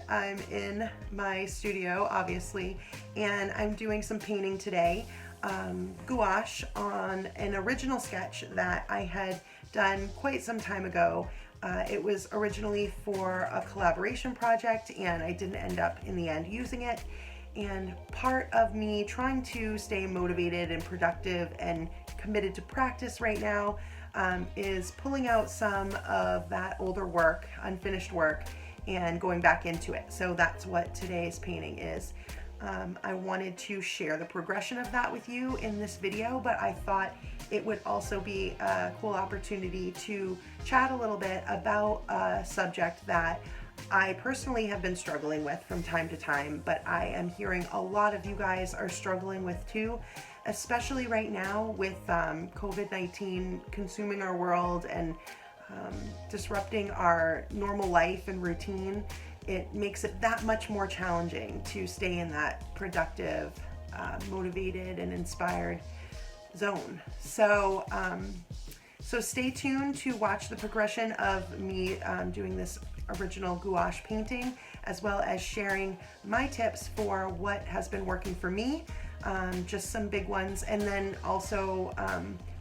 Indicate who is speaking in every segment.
Speaker 1: I'm in my studio, obviously, and I'm doing some painting today. Gouache on an original sketch that I had done quite some time ago. It was originally for a collaboration project, and I didn't end up in the end using it. And part of me trying to stay motivated and productive and committed to practice right now is pulling out some of that older work, unfinished work, and going back into it. So that's what today's painting is. I wanted to share the progression of that with you in this video, but I thought it would also be a cool opportunity to chat a little bit about a subject that I personally have been struggling with from time to time, but I am hearing a lot of you guys are struggling with too, especially right now with COVID-19 consuming our world and disrupting our normal life and routine. It makes it that much more challenging to stay in that productive, motivated, and inspired zone. So stay tuned to watch the progression of me doing this original gouache painting, as well as sharing my tips for what has been working for me, just some big ones, and then also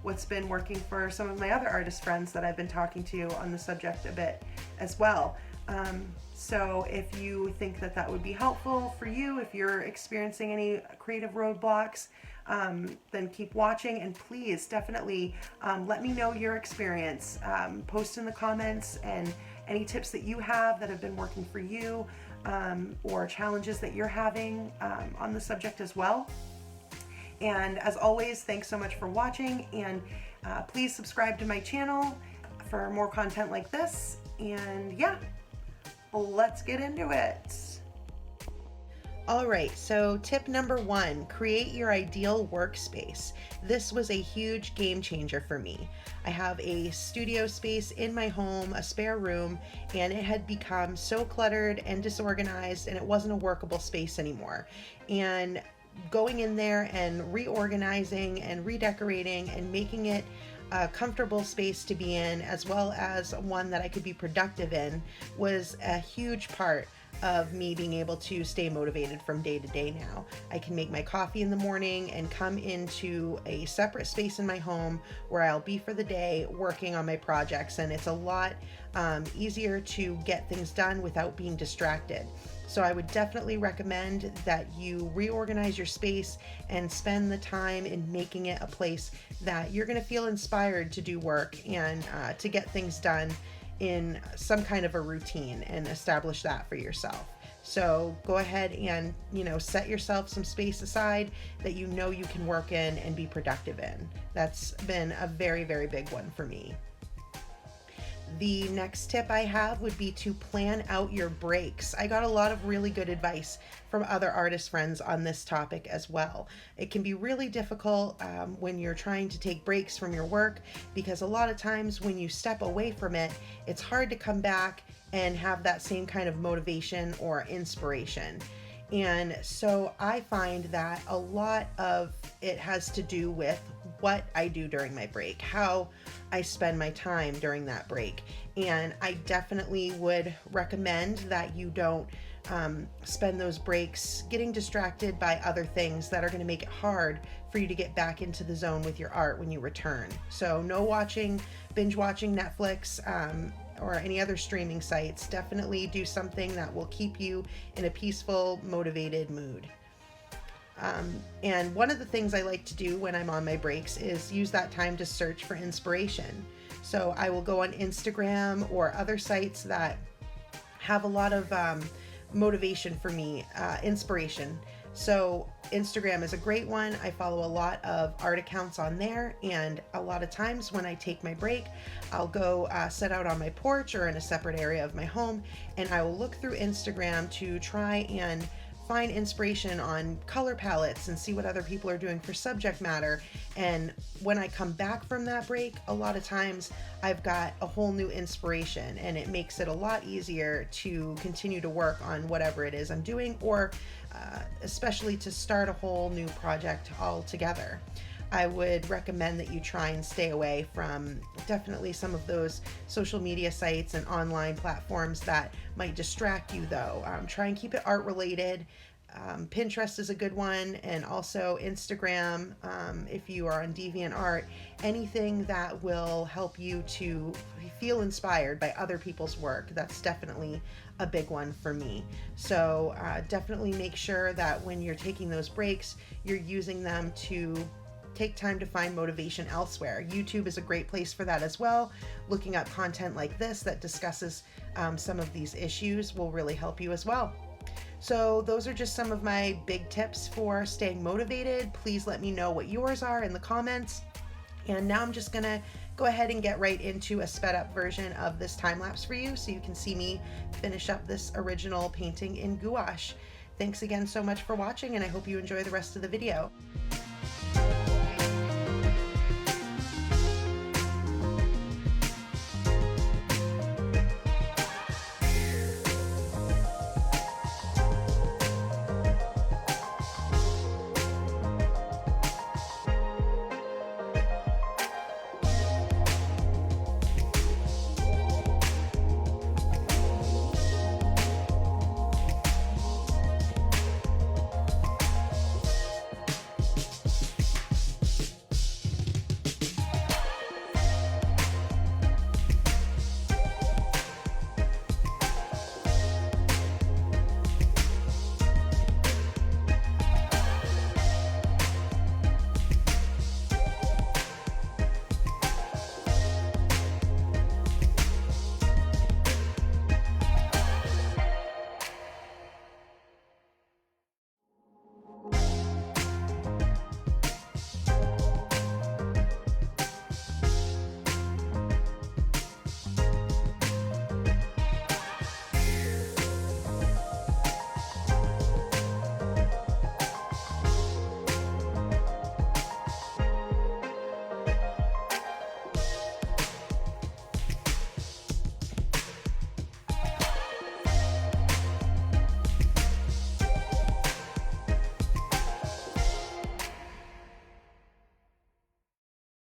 Speaker 1: what's been working for some of my other artist friends that I've been talking to on the subject a bit as well. So if you think that that would be helpful for you, if you're experiencing any creative roadblocks, then keep watching, and please definitely let me know your experience. Post in the comments and any tips that you have that have been working for you, or challenges that you're having on the subject as well. And as always, thanks so much for watching, and please subscribe to my channel for more content like this. And yeah, let's get into it. All right, so tip number 1, create your ideal workspace. This was a huge game changer for me. I have a studio space in my home, a spare room, and it had become so cluttered and disorganized, and it wasn't a workable space anymore. And going in there and reorganizing and redecorating and making it a comfortable space to be in, as well as one that I could be productive in, was a huge part of me being able to stay motivated from day to day now. I can make my coffee in the morning and come into a separate space in my home where I'll be for the day working on my projects, and it's a lot easier to get things done without being distracted. So I would definitely recommend that you reorganize your space and spend the time in making it a place that you're going to feel inspired to do work and to get things done in some kind of a routine, and establish that for yourself. So go ahead and, set yourself some space aside that you can work in and be productive in. That's been a very, very big one for me. The next tip I have would be to plan out your breaks. I got a lot of really good advice from other artist friends on this topic as well. It can be really difficult when you're trying to take breaks from your work, because a lot of times when you step away from it, it's hard to come back and have that same kind of motivation or inspiration. And so I find that a lot of it has to do with what I do during my break, how I spend my time during that break. And I definitely would recommend that you don't spend those breaks getting distracted by other things that are going to make it hard for you to get back into the zone with your art when you return. So no binge watching Netflix, or any other streaming sites. Definitely do something that will keep you in a peaceful, motivated mood. And one of the things I like to do when I'm on my breaks is use that time to search for inspiration. So I will go on Instagram or other sites that have a lot of motivation for me, inspiration. So Instagram is a great one. I follow a lot of art accounts on there, and a lot of times when I take my break, I'll go sit out on my porch or in a separate area of my home, and I will look through Instagram to try and find inspiration on color palettes and see what other people are doing for subject matter. And when I come back from that break, a lot of times I've got a whole new inspiration, and it makes it a lot easier to continue to work on whatever it is I'm doing, or especially to start a whole new project altogether. I would recommend that you try and stay away from definitely some of those social media sites and online platforms that might distract you, though. Try and keep it art related. Pinterest is a good one, and also Instagram, if you are on DeviantArt. Anything that will help you to feel inspired by other people's work. That's definitely a big one for me. So definitely make sure that when you're taking those breaks, you're using them to take time to find motivation elsewhere. YouTube is a great place for that as well. Looking up content like this that discusses some of these issues will really help you as well. So those are just some of my big tips for staying motivated. Please let me know what yours are in the comments. And now I'm just gonna go ahead and get right into a sped up version of this time lapse for you so you can see me finish up this original painting in gouache. Thanks again so much for watching, and I hope you enjoy the rest of the video.